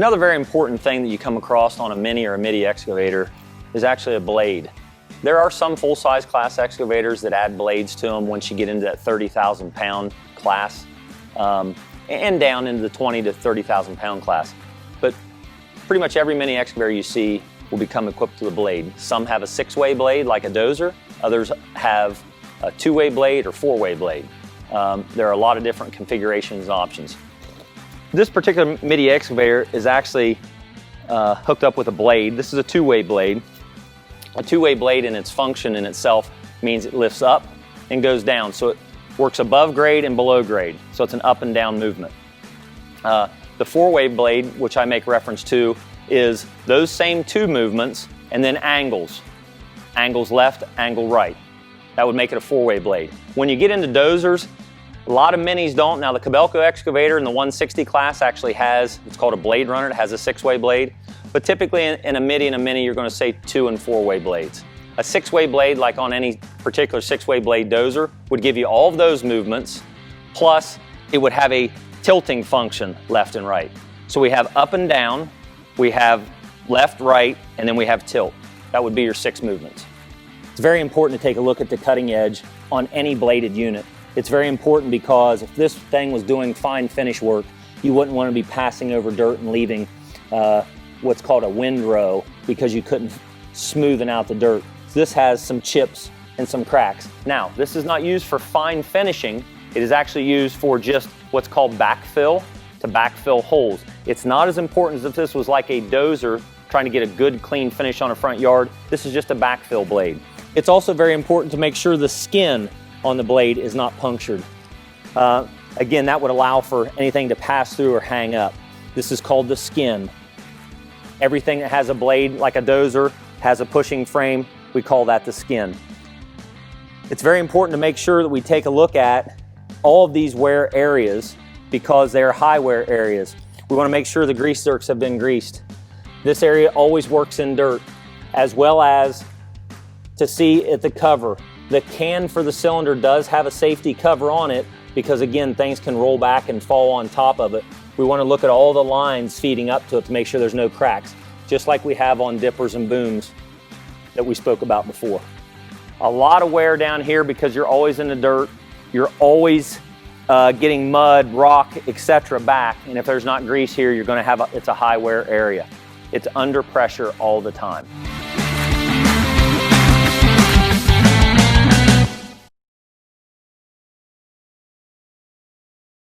Another very important thing that you come across on a mini or a midi excavator is actually a blade. There are some full-size class excavators that add blades to them once you get into that 30,000 pound class, and down into the 20 to 30,000 pound class. But pretty much every mini excavator you see will become equipped with a blade. Some have a 6-way blade like a dozer, others have a 2-way blade or 4-way blade. There are a lot of different configurations and options. This particular midi excavator is actually hooked up with a blade. This is a 2-way blade. A 2-way blade in its function in itself means it lifts up and goes down. So it works above grade and below grade. So it's an up and down movement. The 4-way blade, which I make reference to, is those same 2 movements and then angles. Angles left, angle right. That would make it a 4-way blade. When you get into dozers, a lot of minis don't. Now the Kobelco excavator in the 160 class actually has, it's called a blade runner. It has a 6-way blade. But typically in a midi and a mini, you're going to say 2- and 4-way blades. A 6-way blade, like on any particular 6-way blade dozer, would give you all of those movements, plus it would have a tilting function left and right. So we have up and down, we have left, right, and then we have tilt. That would be your 6 movements. It's very important to take a look at the cutting edge on any bladed unit. It's very important because if this thing was doing fine finish work, you wouldn't want to be passing over dirt and leaving what's called a windrow because you couldn't smoothen out the dirt. This has some chips and some cracks. Now, this is not used for fine finishing. It is actually used for just what's called backfill, to backfill holes. It's not as important as if this was like a dozer trying to get a good clean finish on a front yard. This is just a backfill blade. It's also very important to make sure the skin on the blade is not punctured. Again, that would allow for anything to pass through or hang up. This is called the skin. Everything that has a blade, like a dozer, has a pushing frame, we call that the skin. It's very important to make sure that we take a look at all of these wear areas because they are high wear areas. We want to make sure the grease zerks have been greased. This area always works in dirt, as well as to see at the cover. The can for the cylinder does have a safety cover on it because, again, things can roll back and fall on top of it. We want to look at all the lines feeding up to it to make sure there's no cracks, just like we have on dippers and booms that we spoke about before. A lot of wear down here because you're always in the dirt. You're always getting mud, rock, etc. back, and if there's not grease here, you're going to have it's a high wear area. It's under pressure all the time.